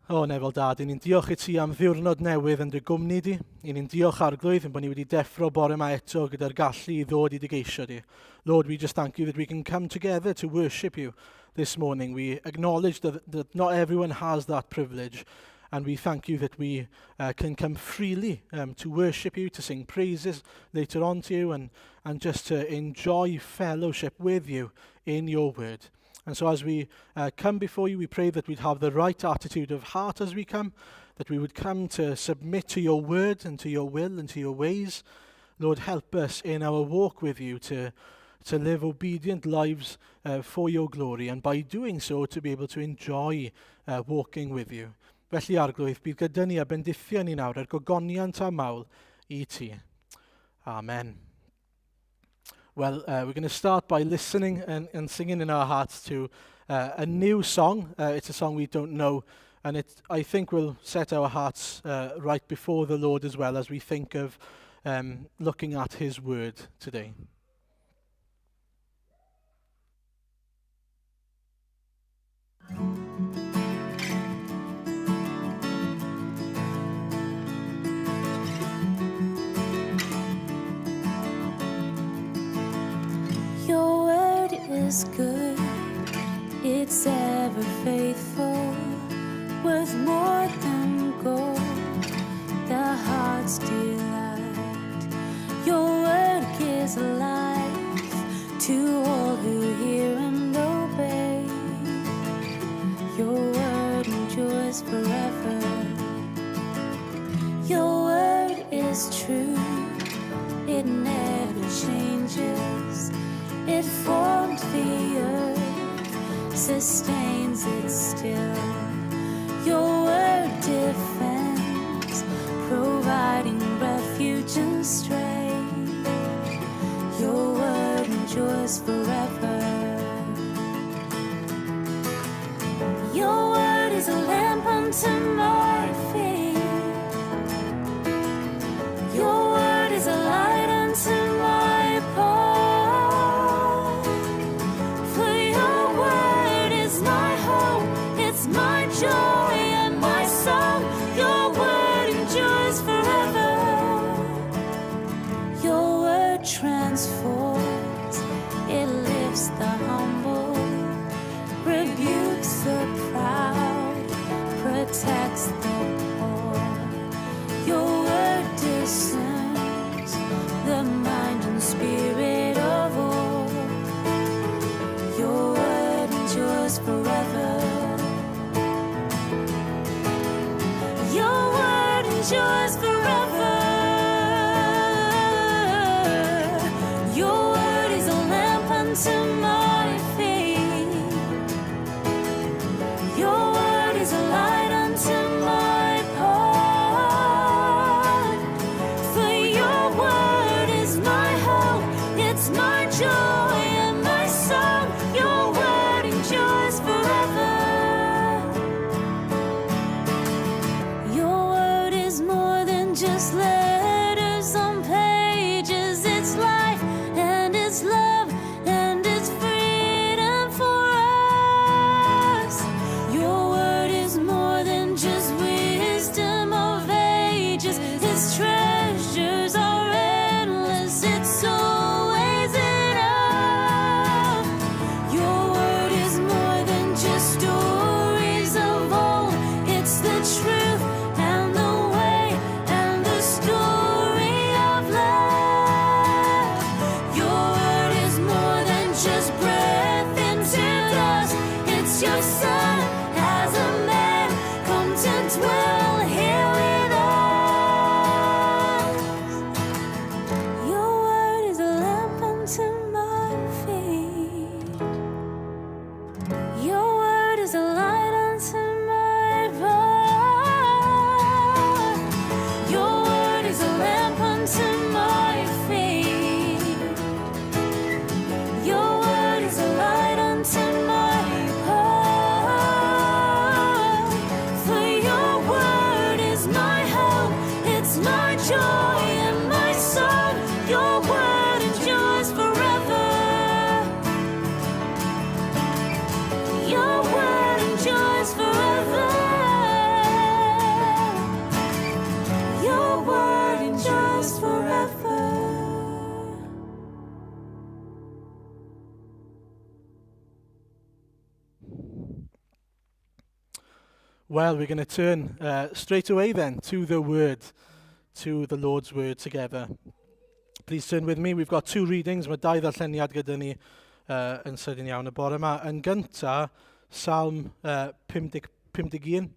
O, Nefel Dad, ni'n diolch i ti am ddiwrnod newydd yn dy gwmni di. Ni'n diolch Arglwydd yn bod ni wedi deffro bore yma eto gyda'r gallu i ddod i digeisio di. Lord, we just thank you that we can come together to worship you this morning. We acknowledge that not everyone has that privilege. And we thank you that we can come freely to worship you, to sing praises later on to you, and just to enjoy fellowship with you in your word. And so as we come before you, we pray that we'd have the right attitude of heart as we come, that we would come to submit to your word and to your will and to your ways. Lord, help us in our walk with you to live obedient lives for your glory, and by doing so to be able to enjoy walking with you. Felly Arglwydd, bydd gyda ni a bendithio ni nawr ar gogoniant a mawl I ti. Amen. Well, we're going to start by listening and singing in our hearts to a new song. It's a song we don't know, and it, I think, will set our hearts right before the Lord as well as we think of looking at his word today. Your word is good, it's ever faithful, worth more than gold, the heart's delight. Your word gives life to all who hear and obey. Your word endures forever. Your word is true, it never changes. It formed the earth, sustains it still. Your word defends, providing refuge and strength. Your word endures forever. Your word is a lamp unto my feet. Your word is a light unto my path. My joy and my song, your word endures forever. Your word transforms, it lifts the humble, rebukes the proud, protects Well, we're going to turn straight away then to the Word, to the Lord's Word together. Please turn with me. We've got two readings. Mae dau ddarlleniad gyda ni yn sydyn iawn y bore yma. Yn gynta, Psalm 51,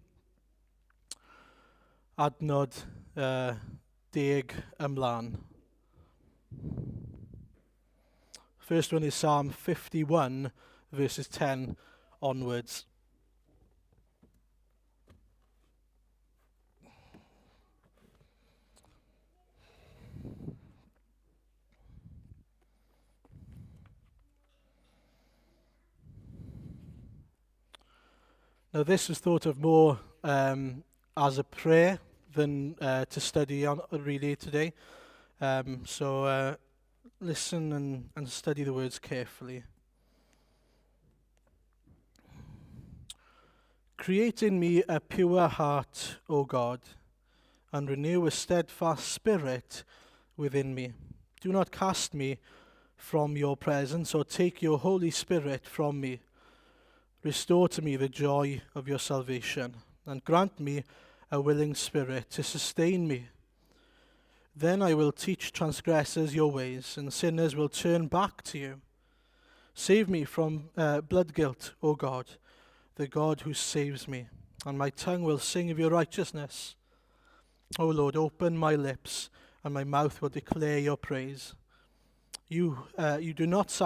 adnod 10 ymlaen. First one is Psalm 51, verses 10 onwards. Now, this is thought of more as a prayer than to study on really today. So listen and study the words carefully. Create in me a pure heart, O God, and renew a steadfast spirit within me. Do not cast me from your presence or take your Holy Spirit from me. Restore to me the joy of your salvation, and grant me a willing spirit to sustain me. Then I will teach transgressors your ways, and sinners will turn back to you. Save me from blood guilt, O God, the God who saves me, and my tongue will sing of your righteousness. O Lord, open my lips, and my mouth will declare your praise. You do not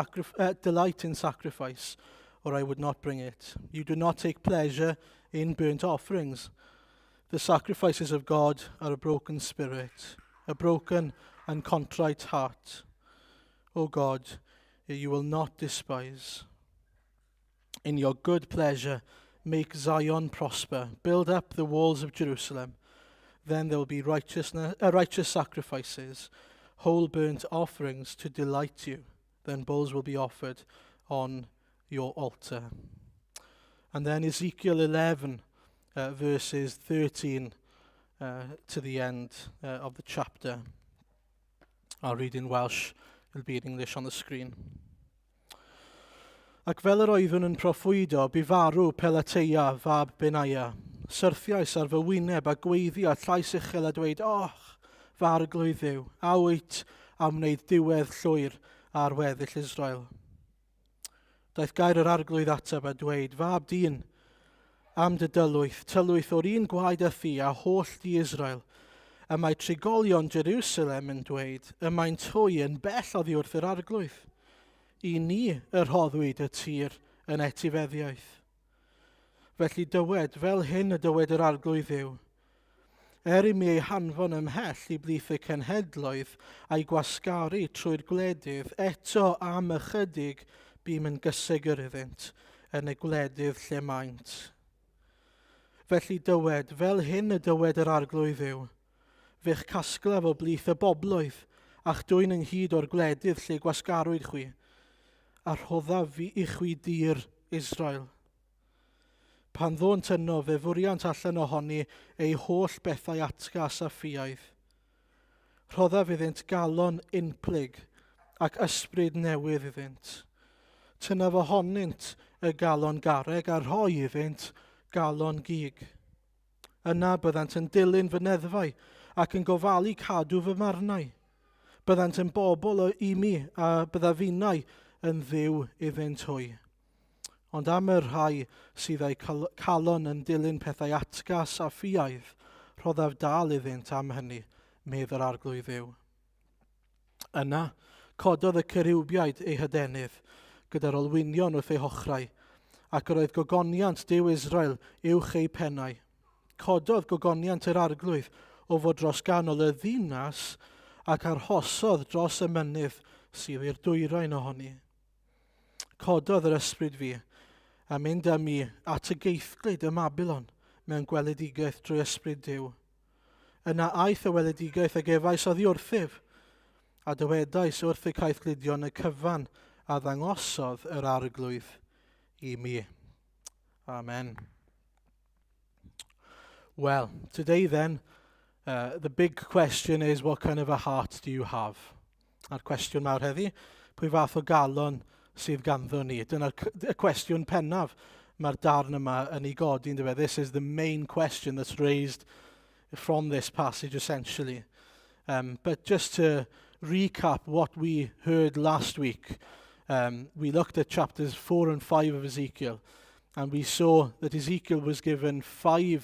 delight in sacrifice, or I would not bring it. You do not take pleasure in burnt offerings. The sacrifices of God are a broken spirit, a broken and contrite heart. O God, you will not despise. In your good pleasure, make Zion prosper. Build up the walls of Jerusalem. Then there will be righteous sacrifices, whole burnt offerings to delight you. Then bulls will be offered on your altar. And then Ezekiel 11, verses 13 to the end of the chapter. I'll read in Welsh, it'll be in English on the screen. Ac fel yr oeddwn yn proffwydo, bu farw Pelateia fab Benaia. Syrthiais ar fy wyneb a gweiddi a llais uchel a dweud, farglwydd Dduw, a wyt am wneud diwedd llwyr ar weddill Israel. Daeth gair yr arglwydd ateb a dweud, fab dyn, am dy tylwyth o'r un gwaed â thi a holl di Israel. Y mae trigolion Jerusalem yn dweud, y mae'n twy yn bell oddi wrth yr arglwydd. I ni yr rhoddwyd y tir yn etifeddiaeth. Felly dywed, fel hyn y dywed yr arglwydd yw. I mi ei hanfon ymhell i blith y cenhedloedd a'i gwasgaru trwy'r gwledydd, eto am ychydig bym yn gysegur iddynt yn y gwledydd lle maint. Felly dywed, fel hyn y dywed yr arglwydd yw, fe'ch casglaf o blith y boblwydd, a'ch dwy'n ynghyd o'r gwledydd lle gwasgarwyd chwi, a rhoddaf fi i chwi dir Israel. Pan ddôn tyno fe fwriant allan ohoni ei holl bethau atgas a ffiaidd. Rhoddaf iddynt galon unplig ac ysbryd newydd iddynt. Tynaf ohonynt y galon garreg a rhoi iddynt galon gig. Yna byddant yn dilyn fy neddfau ac yn gofalu cadw fy marnau. Byddant yn bobl i mi a bydda finnau yn dduw iddynt hwy. Ond am y rhai sydd ei calon yn dilyn pethau atgas a ffiaidd, rhoddaf dal iddynt am hynny, medd yr arglwydd yw. Yna, cododd y cyriwbiaid ei hydenydd, gyda'r olwynion wrth ei hochrau, ac yr oedd gogoniant Duw Israel uwch ei pennau. Cododd gogoniant yr arglwydd o fod dros ganol y ddinas ac arhosodd dros y mynydd sydd i'r dwyrain ohoni. Cododd yr ysbryd fi a mynd â mi at y geithglyd y Mabilon mewn gweledigaeth drwy ysbryd Duw. Yna aeth y weledigaeth a gefais oddi wrthyf, a dywedais wrth y caethgludion y cyfan a ddangosodd yr arglwydd i mi. Amen. Well, today then, the big question is, what kind of a heart do you have? A'r cwestiwn mawr heddi, pwy fath o galon sydd ganddo ni? Dyna'r cwestiwn pennaf mae'r darn yma yn ei godi, ynddo fe? This is the main question that's raised from this passage, essentially. But just to recap what we heard last week, we looked at chapters 4 and 5 of Ezekiel, and we saw that Ezekiel was given four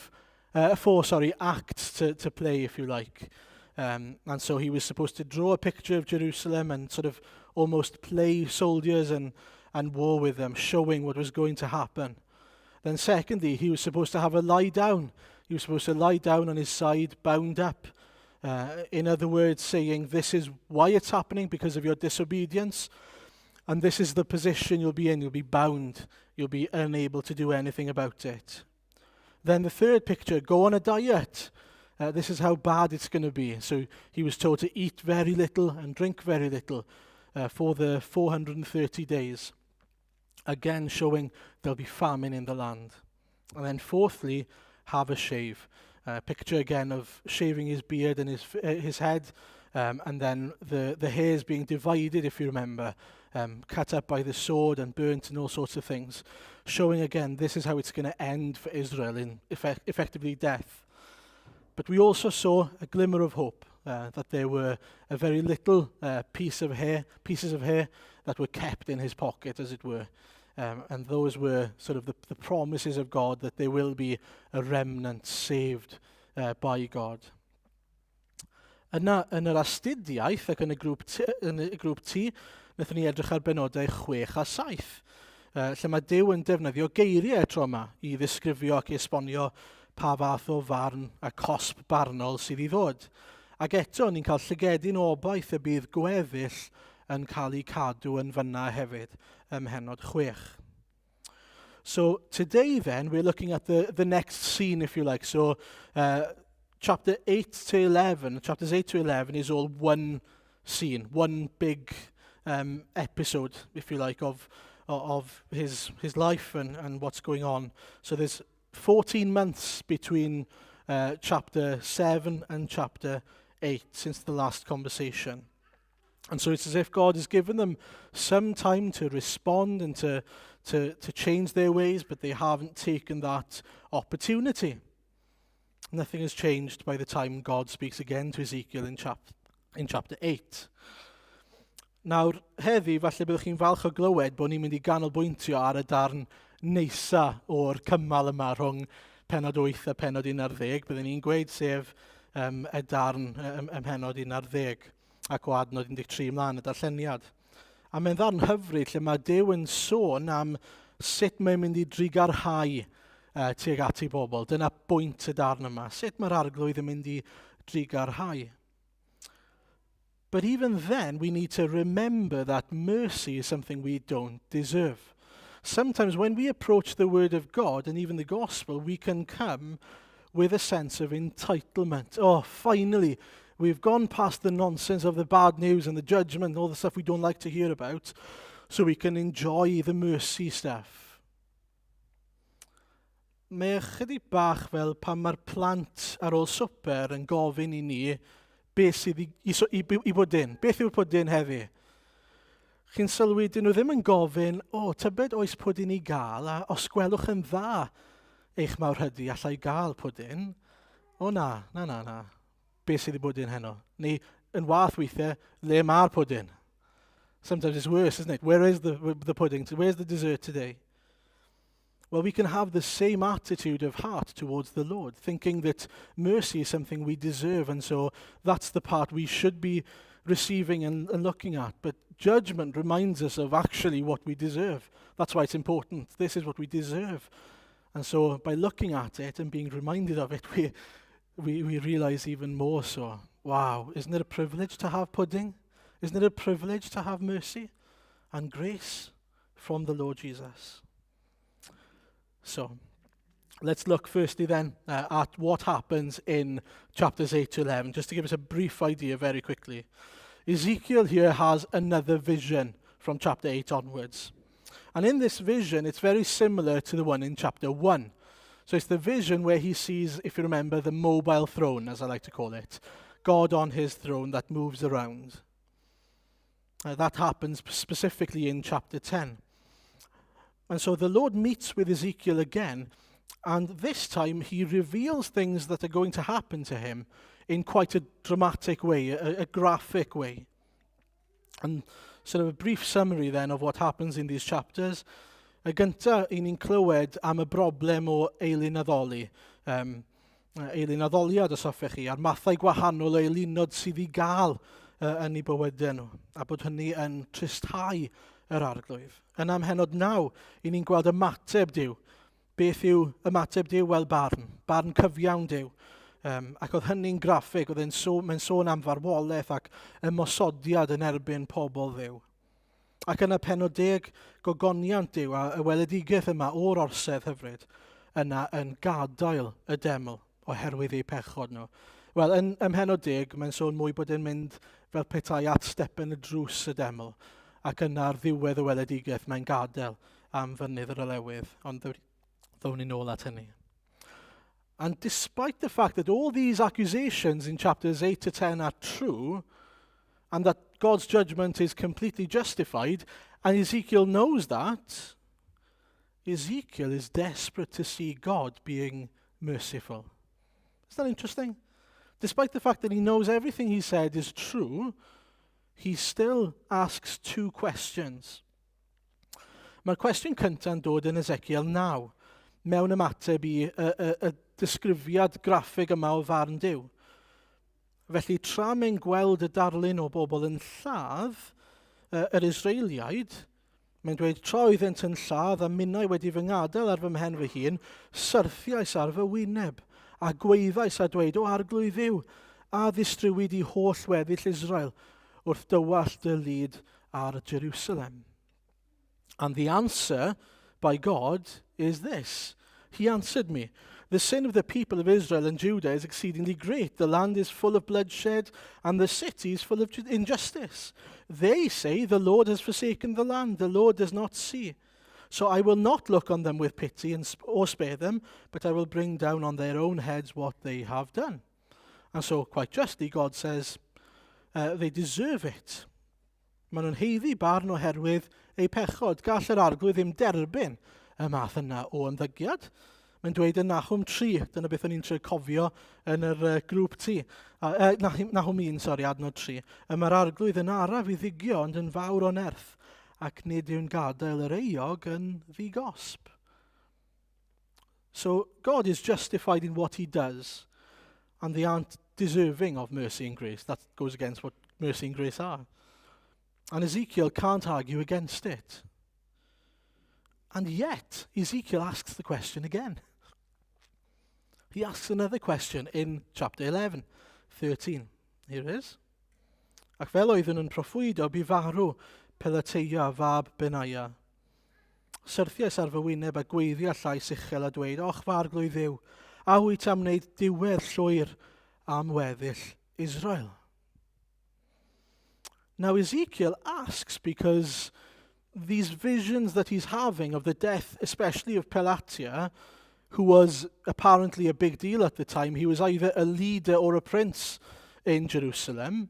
acts to play, if you like. And so he was supposed to draw a picture of Jerusalem and sort of almost play soldiers and war with them, showing what was going to happen. Then secondly, he was supposed to have a lie down. He was supposed to lie down on his side, bound up. In other words, saying, this is why it's happening, because of your disobedience. And this is the position you'll be in. You'll be bound. You'll be unable to do anything about it. Then the third picture, go on a diet. This is how bad it's going to be. So he was told to eat very little and drink very little for the 430 days. Again, showing there'll be famine in the land. And then fourthly, have a shave. Picture again of shaving his beard and his head, and then the hairs being divided, if you remember, cut up by the sword and burnt and all sorts of things. Showing again, this is how it's going to end for Israel in effectively death. But we also saw a glimmer of hope, that there were a very little pieces of hair that were kept in his pocket, as it were. And those were sort of the promises of God that there will be a remnant saved by God. Yn yr astudiaeth ac yn y grŵp T, wnaethon ni edrych ar benodau 6 a 7, lle mae Duw yn defnyddio geiriau tro yma i ddisgrifio ac i esbonio pa fath o farn a cosb barnol sydd i ddod. Ac eto, ni'n cael llygedyn o obaith y bydd gweddill yn cael ei cadw yn fyna hefyd, mhenod 6. So today then, we're looking at the next scene, if you like. So chapters 8 to 11 is all one scene, one big episode, if you like, of his life and what's going on. So there's 14 months between chapter 7 and chapter 8 since the last conversation. And so it's as if God has given them some time to respond and to change their ways, but they haven't taken that opportunity. Nothing has changed by the time God speaks again to Ezekiel in chapter 8. Nawr, heddi, falle byddwch chi'n falch o glywed bod ni'n mynd i ganolbwyntio ar y darn neisa o'r cymal yma rhwng penod 8 a penod 11. Byddwn ni'n gweud sef y darn penod 11 ac o adnod 13 mlaen y darlleniad. A mae'n ddarn hyfryd lle mae Duw yn sôn am sut mae'n mynd i drigarhau tuag at ei bobl. Dyna bwynt y darn yma. Sut mae'r arglwydd yn mynd i drigarhau. But even then, we need to remember that mercy is something we don't deserve. Sometimes when we approach the Word of God and even the Gospel, we can come with a sense of entitlement. Oh, finally, we've gone past the nonsense of the bad news and the judgment, all the stuff we don't like to hear about, so we can enjoy the mercy stuff. Mae chydig bach fel pan mae'r plant ar ôl swper yn gofyn i ni beth sydd i bod in. Beth yw'r pwdin heddi? Chi'n sylwi, dyn nhw ddim yn gofyn, tybed oes pwdin i gael, a os gwelwch yn dda eich mawr hydi allai gael pwdin. Na. Beth sydd i bod in heno? Neu yn wath weithiau, le mae'r pwdin? Sometimes it's worse, isn't it? Where is the pudding? Where's the dessert today? Well, we can have the same attitude of heart towards the Lord, thinking that mercy is something we deserve, and so that's the part we should be receiving and looking at. But judgment reminds us of actually what we deserve. That's why it's important. This is what we deserve. And so by looking at it and being reminded of it, we realize even more so, wow, isn't it a privilege to have pudding? Isn't it a privilege to have mercy and grace from the Lord Jesus? So, let's look firstly then at what happens in chapters 8 to 11, just to give us a brief idea very quickly. Ezekiel here has another vision from chapter 8 onwards. And in this vision, it's very similar to the one in chapter 1. So it's the vision where he sees, if you remember, the mobile throne, as I like to call it. God on his throne that moves around. That happens specifically in chapter 10. And so the Lord meets with Ezekiel again, and this time he reveals things that are going to happen to him in quite a dramatic way, a graphic way. And sort of a brief summary then of what happens in these chapters. Y gynta, i ni'n clywed am y broblem o eilynaddoli. Eilynaddoliad os hoffech chi, a'r mathau gwahanol o eilunod sydd i gael yn ei bywydau nhw, a bod hynny yn tristau yr arglwydd. Yn amhenod 9, i ni'n gweld ymateb Duw. Beth yw ymateb Duw? Wel, barn cyfiawn Duw. Ac oedd hynny'n graffig, mae'n sôn am farwolaeth ac ymosodiad yn erbyn pobl Dduw. Ac yn y pennod 10, gogoniant Duw a y weledigaeth yma o'r orsedd hyfryd yna yn gadael y deml oherwydd eu pechod nhw. Wel, yn pennod 10, mae'n sôn mwy bod e'n mynd fel petai at stepen y drws y deml. Ac yna'r ddiwedd y weledigaeth mae'n gadael am fynydd yr olewydd, ond ddown ni nôl at hynny. And despite the fact that all these accusations in chapters 8 to 10 are true, and that God's judgment is completely justified, and Ezekiel knows that, Ezekiel is desperate to see God being merciful. Isn't that interesting? Despite the fact that he knows everything he said is true, he still asks 2 questions. Mae'r cwestiwn cyntaf yn dod yn Ezekiel 9, mewn ymateb i y disgrifiad graffig yma o farn Duw. Felly, tra mae'n gweld y darlun o bobl yn lladd yr Israeliaid, mae'n dweud, tra oeddent yn lladd a minnau wedi fy ngadael ar fy mhen fy hun, syrthiais ar fy wyneb, a gweddais a dweud, o arglwydd Dduw, a ddistriwyd i holl weddill Israel, wrth dywallt y lyd ar Jerusalem. And the answer by God is this. He answered me, the sin of the people of Israel and Judah is exceedingly great. The land is full of bloodshed, and the city is full of injustice. They say, the Lord has forsaken the land, the Lord does not see. So I will not look on them with pity or spare them, but I will bring down on their own heads what they have done. And so, quite justly, God says, they deserve it. Maen nhw'n heiddi barn oherwydd eu pechod. Gall yr arglwydd ddim derbyn y math yna o ymddygiad. Mae'n dweud yn Nahum 3, dyna beth o'n i'n trio cofio yn yr grŵp T. Nahum 1, adnod 3. Mae'r arglwydd yn araf i ddigio, ond yn fawr o nerth, ac nid yw'n gadael yr eog yn ddigosb. So God is justified in what he does, and they aren't deserving of mercy and grace. That goes against what mercy and grace are. And Ezekiel can't argue against it. And yet, Ezekiel asks the question again. He asks another question in chapter 11, 13. Here it is. Ac fel oeddwn yn proffwydo bu farw Pelateia fab Benaia. Syrthiais ar fy wyneb a gweiddi a llais uchel a dweud, och farglwydd Dduw, a wyt am wneud diwedd llwyr am weddill Israel. Now Ezekiel asks because these visions that he's having of the death, especially of Pelatia, who was apparently a big deal at the time, he was either a leader or a prince in Jerusalem.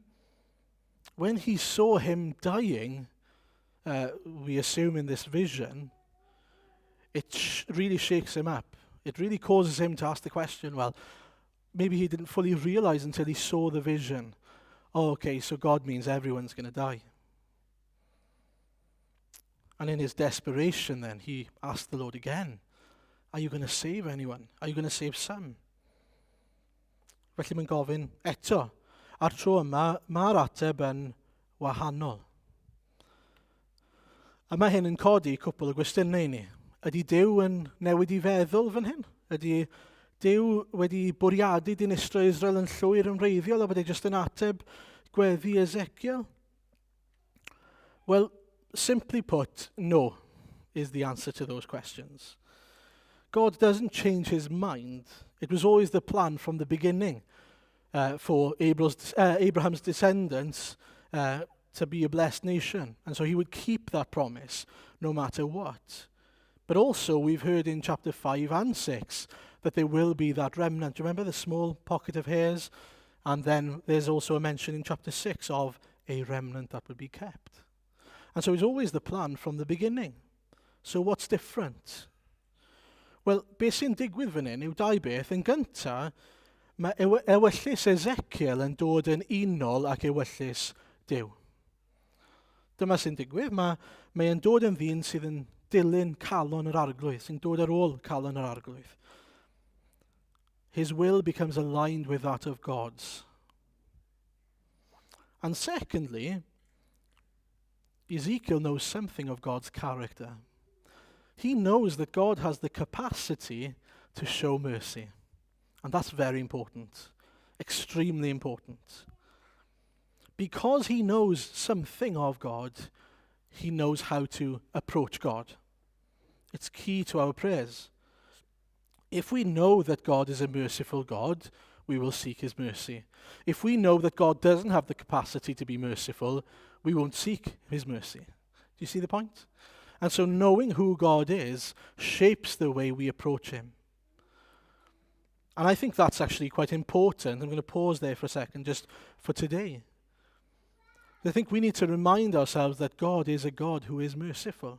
When he saw him dying, we assume in this vision, it really shakes him up. It really causes him to ask the question, well, maybe he didn't fully realize until he saw the vision. Oh, okay, so God means everyone's going to die. And in his desperation then, he asked the Lord again, are you going to save anyone? Are you going to save some? Felly mae'n gofyn eto, a'r tro yma, mae'r ateb yn wahanol. A mae hyn yn codi cwpl o gwestiynau ni. Ydy Duw yn newid I feddwl fan hyn? Ydy Duw wedi bwriadu dinistrio Israel yn llwyr yn wreiddiol a bod e jyst yn ateb gweddi Ezekiel? Well, simply put, no, is the answer to those questions. God doesn't change his mind. It was always the plan from the beginning for Abraham's descendants to be a blessed nation. And so he would keep that promise no matter what. But also we've heard in chapter 5 and 6 that there will be that remnant. Do you remember the small pocket of hairs? And then there's also a mention in chapter 6 of a remnant that would be kept. And so it's always the plan from the beginning. So what's different? Wel, beth sy'n digwydd fan hyn yw dau beth. Yn gyntaf, mae ewyllus Ezekiel yn dod yn unol ac ewyllus Duw. Dyma sy'n digwydd. Mae e'n dod yn ddyn sydd yn dilyn calon yr arglwydd, sy'n dod ar ôl calon yr arglwydd. His will becomes aligned with that of God's. And secondly, Ezekiel knows something of God's character. He knows that God has the capacity to show mercy. And that's very important, extremely important. Because he knows something of God, he knows how to approach God. It's key to our prayers. If we know that God is a merciful God, we will seek his mercy. If we know that God doesn't have the capacity to be merciful, we won't seek his mercy. Do you see the point? And so knowing who God is shapes the way we approach him. And I think that's actually quite important. I'm going to pause there for a second just for today. I think we need to remind ourselves that God is a God who is merciful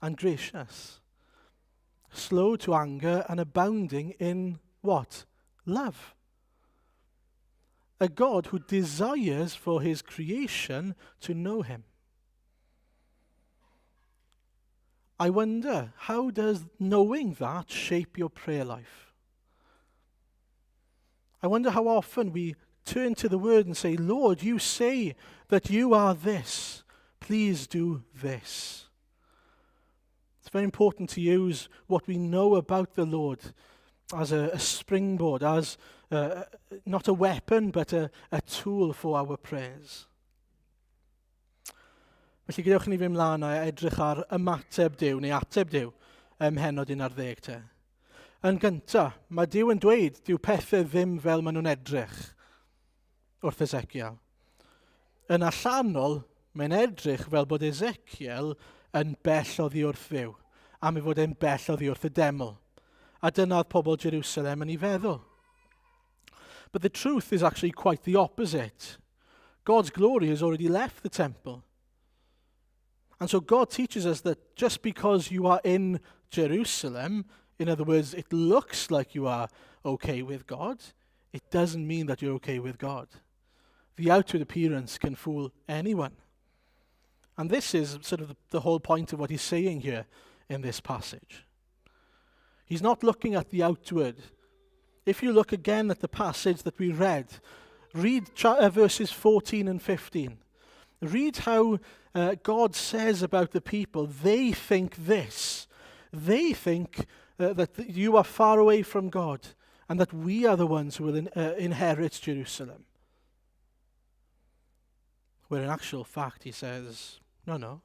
and gracious, slow to anger and abounding in what? Love. A God who desires for his creation to know him. I wonder, how does knowing that shape your prayer life? I wonder how often we turn to the word and say, Lord, you say that you are this. Please do this. It's very important to use what we know about the Lord as a springboard, as not a weapon, but a tool for our prayers. Felly gadewch ni fynd mlaen a edrych ar ymateb Duw, neu ateb Duw, Hennod 11 te. Yn gyntaf, mae Duw yn dweud, dyw pethau ddim fel maen nhw'n edrych wrth Ezekiel. Yn allanol, mae'n edrych fel bod Ezekiel yn bell oddi wrth Dduw, am ei fod e'n bell oddi wrth y deml. A dyna'r pobl Jerusalem yn ei feddwl. But the truth is actually quite the opposite. God's glory has already left the temple. And so God teaches us that just because you are in Jerusalem, in other words, it looks like you are okay with God, it doesn't mean that you're okay with God. The outward appearance can fool anyone. And this is sort of the whole point of what he's saying here in this passage. He's not looking at the outward. If you look again at the passage that we read verses 14 and 15. Read how God says about the people, they think this. They think that you are far away from God and that we are the ones who will inherit Jerusalem. Where in actual fact he says, no,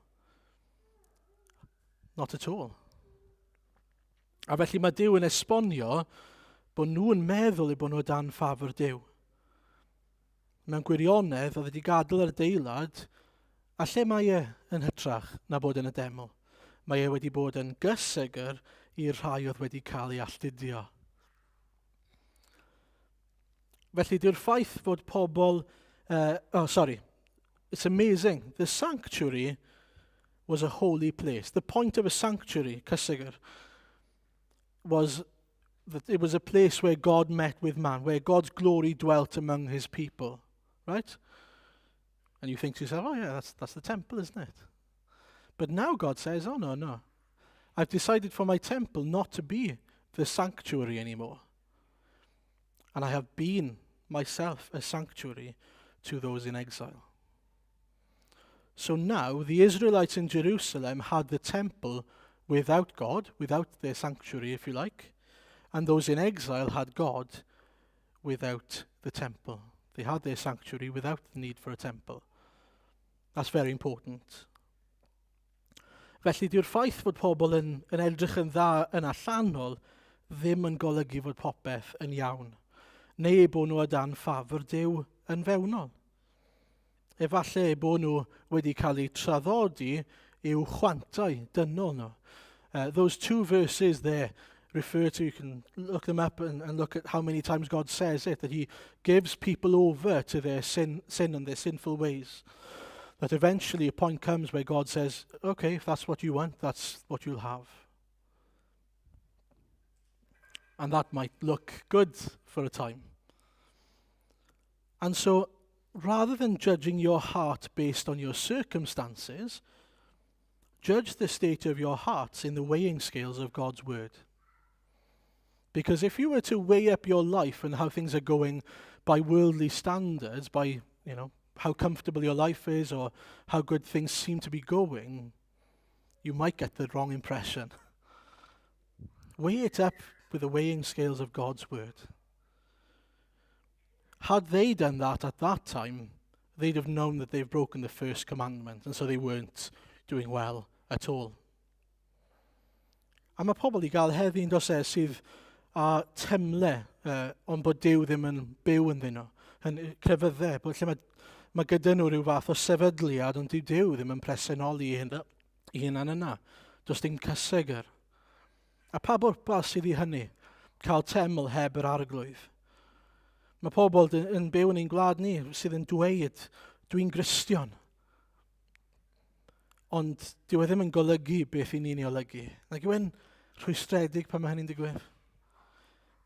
not at all. A felly mae Duw yn esbonio bod nhw yn meddwl eu bod nhw dan ffafr Duw. Mewn gwirionedd, oedd wedi gadael yr adeilad, a lle mae e yn hytrach na bod yn y deml? Mae e wedi bod yn gysegr i'r rhai oedd wedi cael ei alltudio. Felly, dyw'r ffaith fod pobl... It's amazing. The sanctuary was a holy place. The point of a sanctuary, cysegr, was that it was a place where God met with man, where God's glory dwelt among his people. Right? And you think to yourself, oh yeah, that's the temple, isn't it? But now God says, oh no. I've decided for my temple not to be the sanctuary anymore. And I have been myself a sanctuary to those in exile. So now the Israelites in Jerusalem had the temple without God, without their sanctuary, if you like, and those in exile had God without the temple. They had their sanctuary without the need for a temple. That's very important. Felly, dyw'r ffaith fod pobl yn edrych yn dda yn allanol ddim yn golygu fod popeth yn iawn, neu bod nhw o dan ffafr Duw yn fewnol. Efallai bod nhw wedi cael eu traddodi i'w chwantau dynol nhw. Those two verses there refer to, you can look them up and look at how many times God says it, that he gives people over to their sin and their sinful ways. That eventually a point comes where God says, okay, if that's what you want, that's what you'll have. And that might look good for a time. And so, rather than judging your heart based on your circumstances, judge the state of your hearts in the weighing scales of God's word. Because if you were to weigh up your life and how things are going by worldly standards, by, how comfortable your life is or how good things seem to be going, you might get the wrong impression. Weigh it up with the weighing scales of God's word. Had they done that at that time, they'd have known that they've broken the first commandment, and so they weren't doing well at all. A mae pobl I gael heddi'n dos sydd a temle ond bod Duw ddim yn byw ynddyn nhw, yn crefyddau, bod lle mae gyda nhw rhyw fath o sefydliad, ond Duw ddim yn presennoli I hunan yna. Does dim cysegr. A pa bwrpas sydd I hynny? Cael teml heb yr arglwydd. Mae pobl yn byw yn ein gwlad ni sydd yn dweud, dwi'n Gristion. Ond dyw e ddim yn golygu beth I ni'n ei olygu. Nag yw e'n rhwystredig pan mae hynny'n digwydd?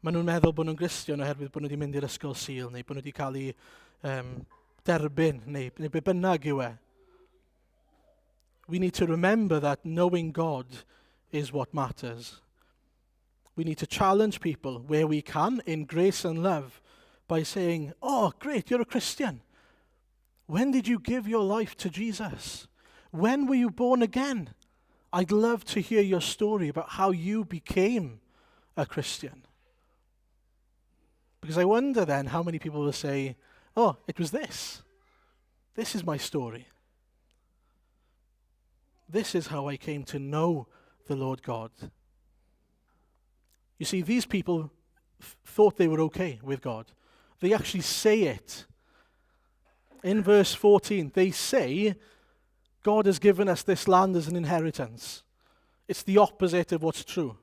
Maen nhw'n meddwl bod nhw'n Gristion oherwydd bod nhw wedi mynd i'r ysgol Sul, neu bod nhw wedi cael eu derbyn, neu be bynnag yw e. We need to remember that knowing God is what matters. We need to challenge people where we can in grace and love by saying, oh, great, you're a Christian. When did you give your life to Jesus? When were you born again? I'd love to hear your story about how you became a Christian. Because I wonder then how many people will say, oh, it was this. This is my story. This is how I came to know the Lord God. You see, these people thought they were okay with God. They actually say it. In verse 14, they say, God has given us this land as an inheritance. It's the opposite of what's true.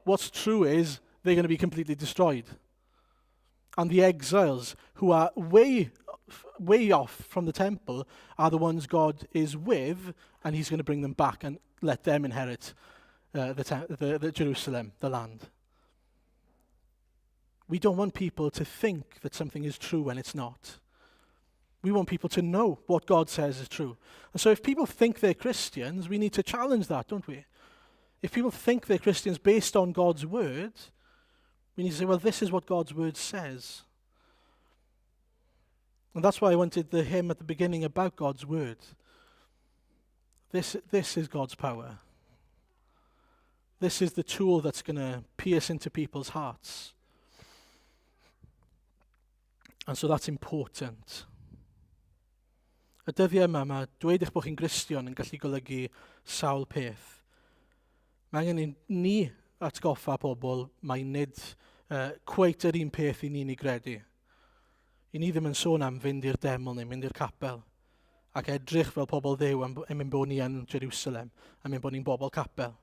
What's true is they're going to be completely destroyed. And the exiles who are way off from the temple are the ones God is with, and he's going to bring them back and let them inherit the Jerusalem, the land. We don't want people to think that something is true when it's not. We want people to know what God says is true. And so if people think they're Christians, we need to challenge that, don't we? If people think they're Christians based on God's word, we need to say, well, this is what God's word says. And that's why I wanted the hymn at the beginning about God's word. This is God's power. This is the tool that's going to pierce into people's hearts. And so that's important. Y dyddiau yma, mae dweud eich bod chi'n Gristion yn gallu golygu sawl peth. Mae angen ni atgoffa pobl mae nid cweit yr un peth I ni'n ei gredu. I ni ddim yn sôn am fynd i'r deml neu mynd i'r capel ac edrych fel pobl Dduw am mynd bod ni yn Jerusalem a mynd bod ni'n bobl capel.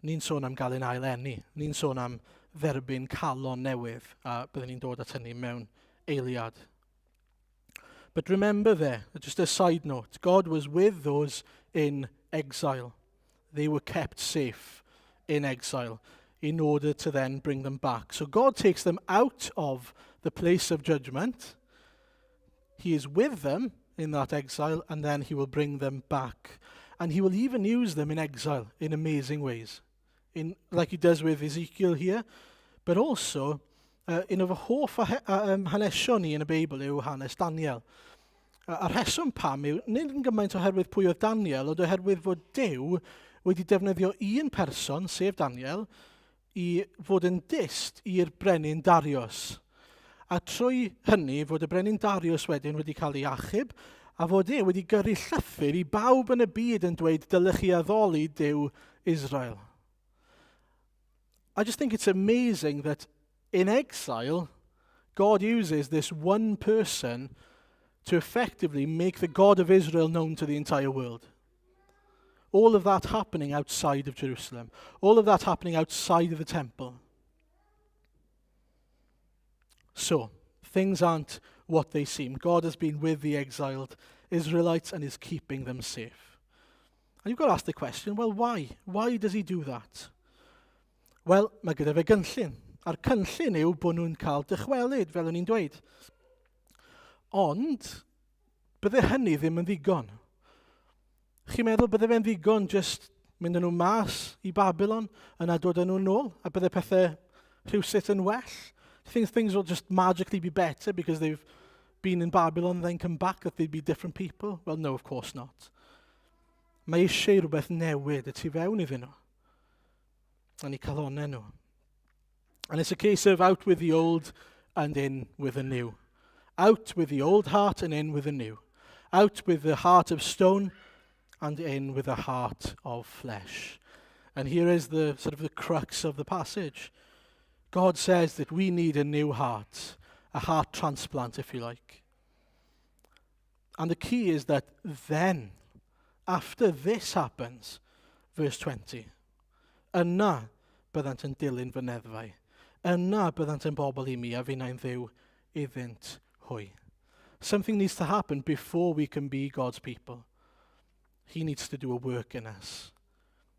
Ni'n sôn am gael ein ail enni. Ni'n sôn am dderbyn Calon newydd a byddwn ni'n dod at hynny mewn eiliad. But remember there, just a side note, God was with those in exile. They were kept safe in exile in order to then bring them back. So God takes them out of the place of judgment. He is with them in that exile, and then he will bring them back. And he will even use them in exile in amazing ways, like he does with Ezekiel here, but also un o fy hoff hanesion ni yn y Beibl yw hanes Daniel. A rheswm pam yw, nid yn gymaint oherwydd pwy oedd Daniel, ond oherwydd fod Duw wedi defnyddio un person, sef Daniel, I fod yn dyst i'r brenin Darius. A trwy hynny, fod y brenin Darius wedyn wedi cael ei achub, a fod wedi gyrru llythyr I bawb yn y byd yn dweud, dylech chi addoli Duw Israel. I just think it's amazing that in exile, God uses this one person to effectively make the God of Israel known to the entire world. All of that happening outside of Jerusalem. All of that happening outside of the temple. So, things aren't what they seem. God has been with the exiled Israelites and is keeping them safe. And you've got to ask the question, well, why? Why does he do that? Wel, mae gyda fe gynllun. A'r cynllun yw bod nhw'n cael dychwelyd, fel o'n i'n dweud. Ond, bydde hynny ddim yn ddigon. Chi'n meddwl bydde fe'n ddigon just mynd â nhw mas i Babylon yna dod â nhw nôl, a bydde pethau rhywsut yn well? Do you think things will just magically be better because they've been in Babylon and then come back, that they'd be different people? Well, no, of course not. Mae eisiau rhywbeth newid y tu fewn iddyn nhw. And I calonau nhw. And it's a case of out with the old and in with the new. Out with the old heart and in with the new. Out with the heart of stone and in with a heart of flesh. And here is the sort of the crux of the passage. God says that we need a new heart, a heart transplant, if you like. And the key is that then, after this happens, verse 20, yna byddant yn dilyn fy neddfau. Yna byddant yn bobl I mi a finnau'n dduw iddynt hwy. Something needs to happen before we can be God's people. He needs to do a work in us.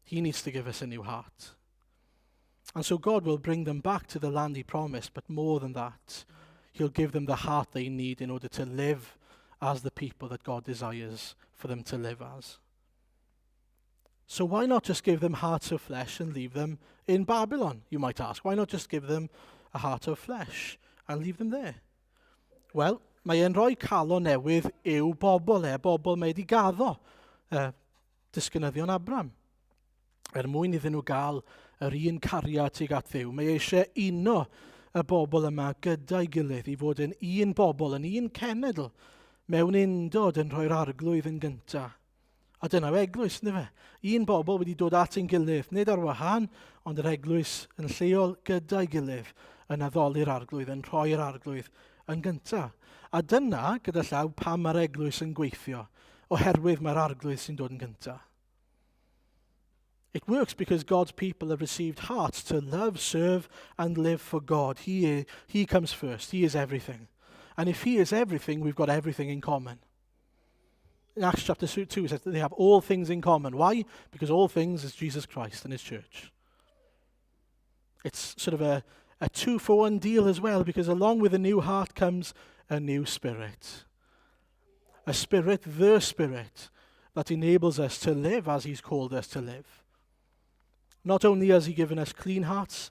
He needs to give us a new heart. And so God will bring them back to the land he promised, but more than that, he'll give them the heart they need in order to live as the people that God desires for them to live as. So why not just give them hearts of flesh and leave them in Babylon, you might ask? Why not just give them a heart of flesh and leave them there? Well, mae e'n rhoi calon newydd i'w bobl bobl mae wedi gaddo disgynyddion Abram. Mwyn iddyn nhw gael yr un cariad tuag at Dduw. Mae eisiau uno y bobl yma gyda'i gilydd I fod yn un bobl, yn un cenedl, mewn undod yn rhoi'r arglwydd yn gyntaf. A dyna yw eglwys, ynddo fe? Un bobl wedi dod at ein gilydd, nid ar wahân, ond yr eglwys yn lleol gyda'i gilydd yn addoli'r arglwydd, yn rhoi'r arglwydd yn gyntaf. A dyna, gyda llaw, pam mae'r eglwys yn gweithio, oherwydd mae'r arglwydd sy'n dod yn gyntaf. It works because God's people have received hearts to love, serve, and live for God. He comes first. He is everything. And if he is everything, we've got everything in common. In Acts chapter 2, it says that they have all things in common. Why? Because all things is Jesus Christ and his church. It's sort of a 2-for-1 deal as well, because along with a new heart comes a new spirit. A spirit, the spirit, that enables us to live as he's called us to live. Not only has he given us clean hearts,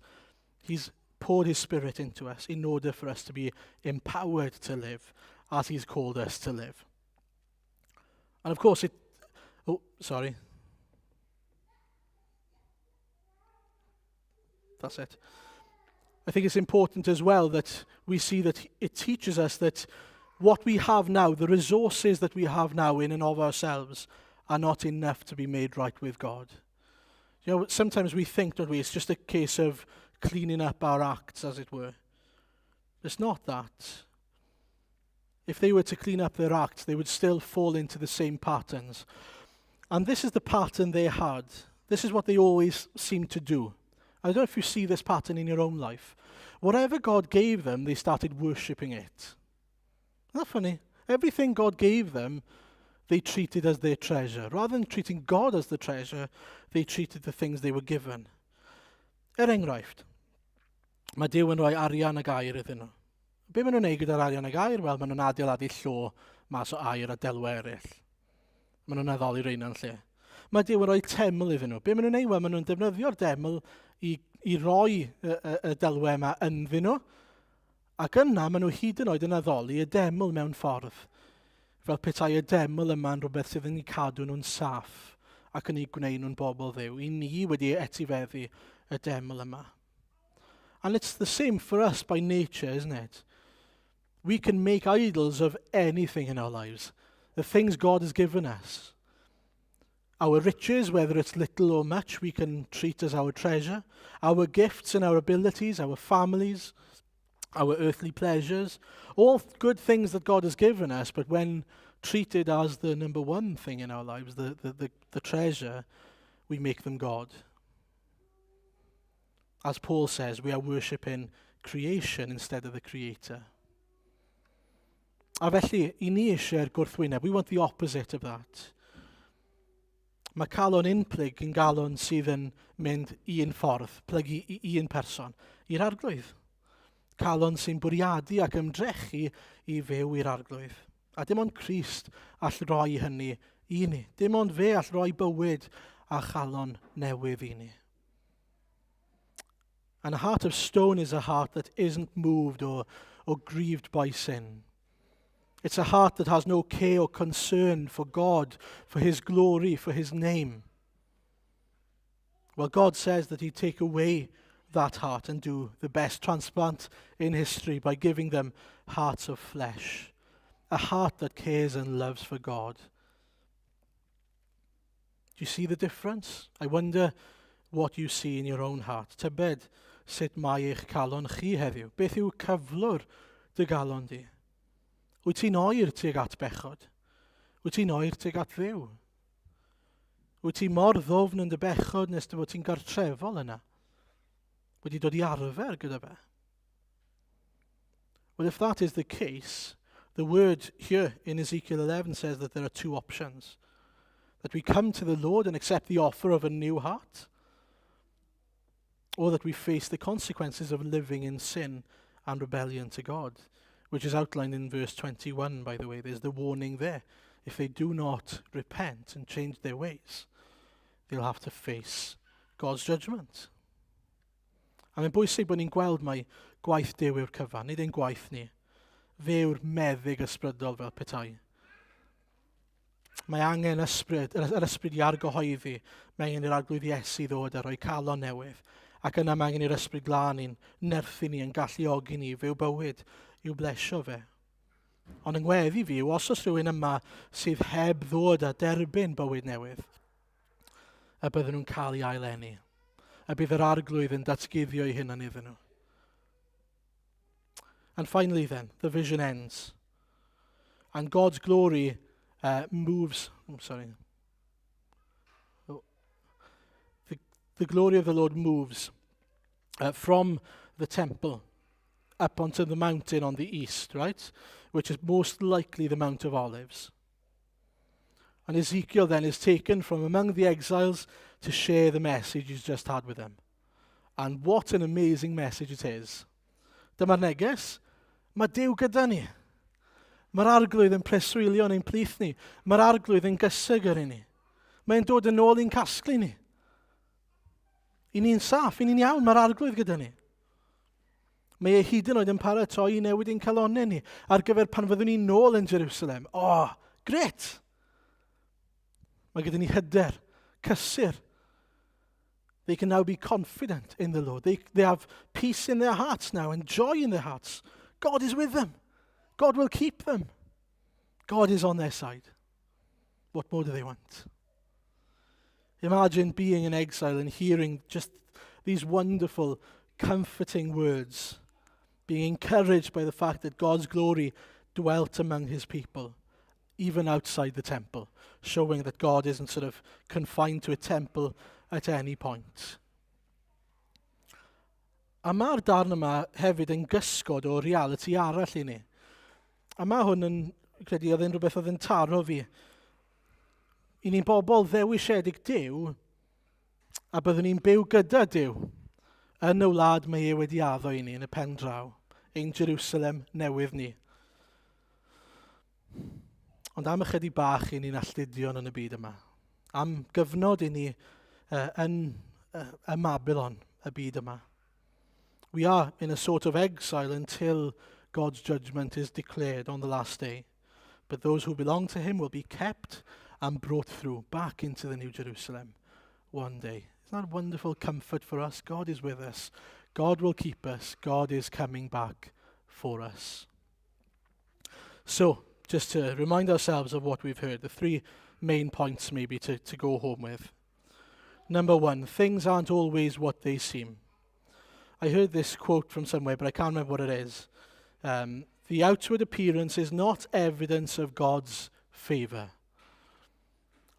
he's poured his spirit into us in order for us to be empowered to live as he's called us to live. And of course That's it. I think it's important as well that we see that it teaches us that what we have now, the resources that we have now in and of ourselves, are not enough to be made right with God. You know, sometimes we think, don't we, it's just a case of cleaning up our acts, as it were. It's not that. If they were to clean up their acts, they would still fall into the same patterns. And this is the pattern they had. This is what they always seemed to do. I don't know if you see this pattern in your own life. Whatever God gave them, they started worshipping it. Isn't that funny? Everything God gave them, they treated as their treasure. Rather than treating God as the treasure, they treated the things they were given. Enghraifft, mae Duw yn rhoi arian ag air iddyn nhw. Be maen nhw'n neud gyda'r arian ag air? Wel, maen nhw'n adeiladu llo mas o air a delwau eraill. Maen nhw'n addoli reina'n lle. Mae Duw yn rhoi teml iddyn nhw. Be maen nhw'n neud? Wel, maen nhw'n defnyddio'r deml i roi y delwau yma ynddyn nhw. Ac yna, maen nhw hyd yn oed yn addoli y deml mewn ffordd. Fel petai y deml yma'n rhywbeth sydd yn ei cadw nhw'n saff ac yn ei gwneud nhw'n bobl Dduw. I ni wedi etifeddu y deml yma. And it's the same for us by nature, isn't it? We can make idols of anything in our lives. The things God has given us. Our riches, whether it's little or much, we can treat as our treasure. Our gifts and our abilities, our families, our earthly pleasures, all good things that God has given us, but when treated as the number one thing in our lives, the treasure, we make them God. As Paul says, we are worshipping creation instead of the Creator. A felly, i ni eisiau'r gwrthwyneb. We want the opposite of that. Mae calon unplyg yn galon sydd yn mynd un ffordd, plygu i un person, i'r arglwydd. Calon sy'n bwriadu ac ymdrechu i fyw i'r arglwydd. A dim ond Crist all roi hynny i ni. Dim ond fe all roi bywyd a chalon newydd i ni. And a heart of stone is a heart that isn't moved or grieved by sin. It's a heart that has no care or concern for God, for his glory, for his name. Well, God says that he'd take away that heart and do the best transplant in history by giving them hearts of flesh. A heart that cares and loves for God. Do you see the difference? I wonder what you see in your own heart. Tybed sut mae eich calon chi heddiw? Beth yw cyflwr dy galon di? Wyt ti'n oer tuag at bechod? Wyt ti'n oer tuag at ddew? Wyt ti mor ddofn yn dy bechod nes dy fod ti'n gartrefol yna? Wedi dod i arfer gyda fe? Well, if that is the case, the word here in Ezekiel 11 says that there are two options. That we come to the Lord and accept the offer of a new heart, or that we face the consequences of living in sin and rebellion to God, which is outlined in verse 21, by the way. There's the warning there. If they do not repent and change their ways, they'll have to face God's judgment. A mae'n bwysig bod ni'n gweld mai gwaith Duw yw'r cyfan, nid ein gwaith ni. Fe yw'r meddyg ysbrydol fel petai. Mae angen yr ysbryd i argyhoeddi, mae angen i'r arglwydd Iesu ddod a rhoi calon newydd, ac yna mae angen i'r ysbryd glân ni'n nerthu ni, yn galluogi ni, fyw bywyd i'w blesio fe. Ond yng ngweddi fi, os oes rhywun yma sydd heb ddod a derbyn bywyd newydd, a bydden nhw'n cael ei ailenni. A bydd yr arglwydd yn datguddio i hynny iddyn nhw. And finally then, the vision ends. And God's glory moves, the glory of the Lord moves from the temple up onto the mountain on the east, right? Which is most likely the Mount of Olives. And Ezekiel then is taken from among the exiles to share the message he's just had with them. And what an amazing message it is. Dyma'r neges. Mae Duw gyda ni. Mae'r arglwydd yn preswylio ni'n plith ni. Mae'r arglwydd yn gysig ar ni. Mae'n dod yn ôl i'n casglu ni. I ni'n saff, i ni'n iawn, mae'r arglwydd gyda ni. Mae ei hyd yn oed yn paratoi i newid ein calonau ni ar gyfer pan fyddwn ni'n nôl yn Jerusalem. Gret! Mae gyda ni hyder, cysur. They can now be confident in the Lord. They have peace in their hearts now and joy in their hearts. God is with them. God will keep them. God is on their side. What more do they want? Imagine being in exile and hearing just these wonderful, comforting words, being encouraged by the fact that God's glory dwelt among his people, even outside the temple, showing that God isn't sort of confined to a temple at any point. A mae'r darn yma hefyd yn gysgod o reality arall i ni. A mae hwn yn, credu, oedd yn rhywbeth oedd yn taro fi. I ni'n bobl ddewisiedig Duw, a byddwn ni'n byw gyda Duw yn y wlad mae e wedi addo i ni yn y pen draw, ein Jerusalem newydd ni. Ond am ychydig bach i ni'n alltudion yn y byd yma. Am gyfnod i ni yn y Babylon, y byd yma. We are in a sort of exile until God's judgment is declared on the last day. But those who belong to him will be kept and brought through back into the New Jerusalem one day. Isn't that wonderful comfort for us? God is with us. God will keep us. God is coming back for us. So, just to remind ourselves of what we've heard, the three main points maybe to go home with. Number one, things aren't always what they seem. I heard this quote from somewhere, but I can't remember what it is. The outward appearance is not evidence of God's favor.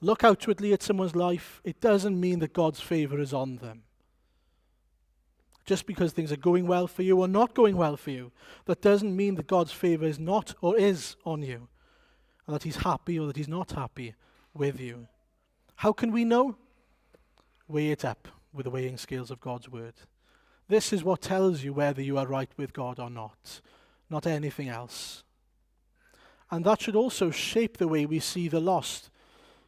Look outwardly at someone's life, it doesn't mean that God's favor is on them. Just because things are going well for you or not going well for you, that doesn't mean that God's favor is not or is on you, and that he's happy or that he's not happy with you. How can we know? Weigh it up with the weighing scales of God's word. This is what tells you whether you are right with God or not anything else. And that should also shape the way we see the lost.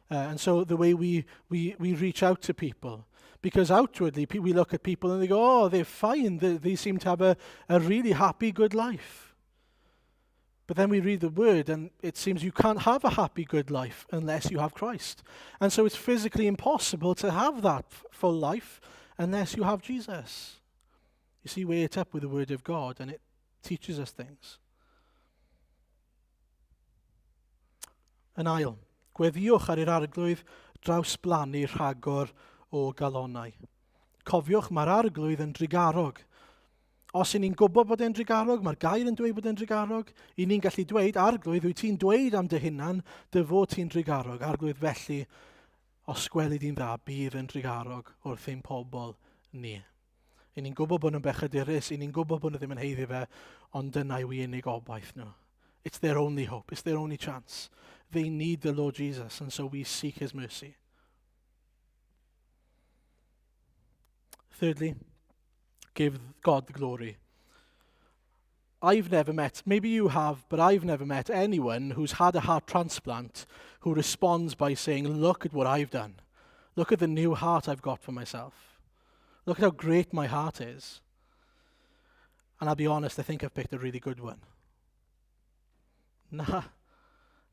And so the way we reach out to people. Because outwardly, we look at people and they go, oh, they're fine. They seem to have a really happy, good life. But then we read the word and it seems you can't have a happy, good life unless you have Christ. And so it's physically impossible to have that full life unless you have Jesus. You see, weigh it up with the word of God and it teaches us things. Yn ail, gweddiwch ar yr arglwydd drawsblannu rhagor o galonau. Cofiwch, mae'r arglwydd yn drigarog. Os y'n ni'n gwybod bod e'n drigarog, mae'r gair yn dweud bod e'n drigarog, i ni'n gallu dweud, arglwydd, wyt ti'n dweud am dy hunan, dy fod ti'n drigarog. Arglwydd felly, os gwelid i'n dda, bydd yn drigarog wrth ein pobl ni. I ni'n gwybod bod nhw'n bechadurus, i ni'n gwybod bod nhw ddim yn heiddi fe, ond dyna yw ei unig obaith nhw. It's their only hope, it's their only chance. They need the Lord Jesus, and so we seek his mercy. Thirdly, give God the glory. I've never met, maybe you have, but I've never met anyone who's had a heart transplant who responds by saying, look at what I've done. Look at the new heart I've got for myself. Look at how great my heart is. And I'll be honest, I think I've picked a really good one. Na.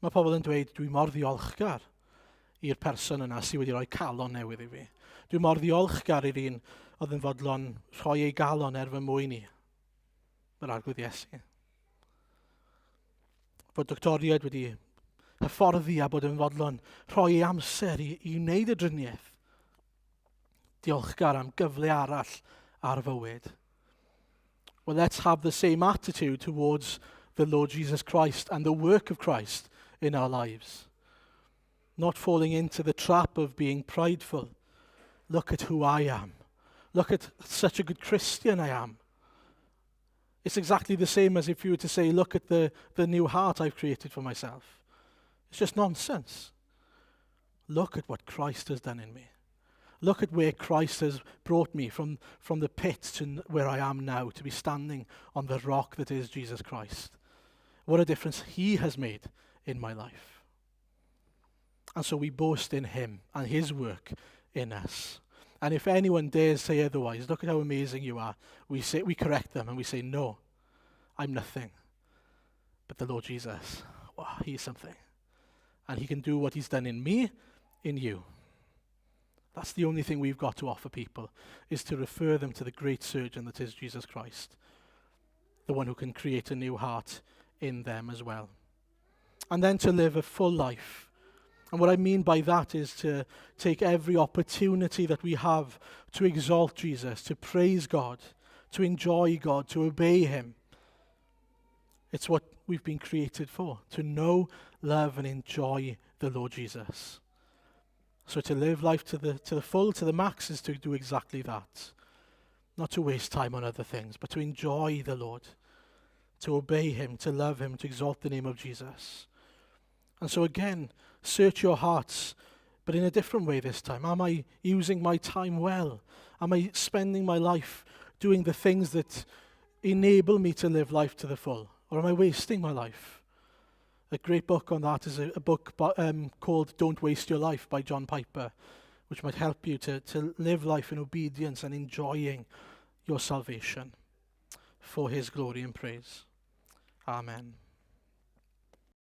Mae pobl yn dweud, dwi mor ddiolchgar i'r person yna sydd wedi rhoi calon newydd i fi. Dwi mor ddiolchgar i'r un oedd yn fodlon rhoi ei galon fy mwyn i. Yr arglwydd Iesu. Bod doctoriad wedi hyfforddi a bod yn fodlon rhoi ei amser i wneud y driniaeth. Diolchgar am gyfle arall ar fywyd. Well, let's have the same attitude towards the Lord Jesus Christ and the work of Christ in our lives. Not falling into the trap of being prideful. Look at who I am. Look at such a good Christian I am. It's exactly the same as if you were to say, look at the new heart I've created for myself. It's just nonsense. Look at what Christ has done in me. Look at where Christ has brought me from the pit to where I am now, to be standing on the rock that is Jesus Christ. What a difference he has made in my life. And so we boast in him and his work in us. And if anyone dares say otherwise, look at how amazing you are, we correct them and we say, no, I'm nothing. But the Lord Jesus, wow, he's something. And he can do what he's done in me, in you. That's the only thing we've got to offer people, is to refer them to the great surgeon that is Jesus Christ, the one who can create a new heart in them as well. And then to live a full life. And what I mean by that is to take every opportunity that we have to exalt Jesus, to praise God, to enjoy God, to obey him. It's what we've been created for, to know, love, and enjoy the Lord Jesus. So to live life to the full, to the max, is to do exactly that. Not to waste time on other things, but to enjoy the Lord, to obey him, to love him, to exalt the name of Jesus. And so again, search your hearts, but in a different way this time. Am I using my time well? Am I spending my life doing the things that enable me to live life to the full? Or am I wasting my life? A great book on that is a book called Don't Waste Your Life by John Piper, which might help you to live life in obedience and enjoying your salvation for his glory and praise. Amen.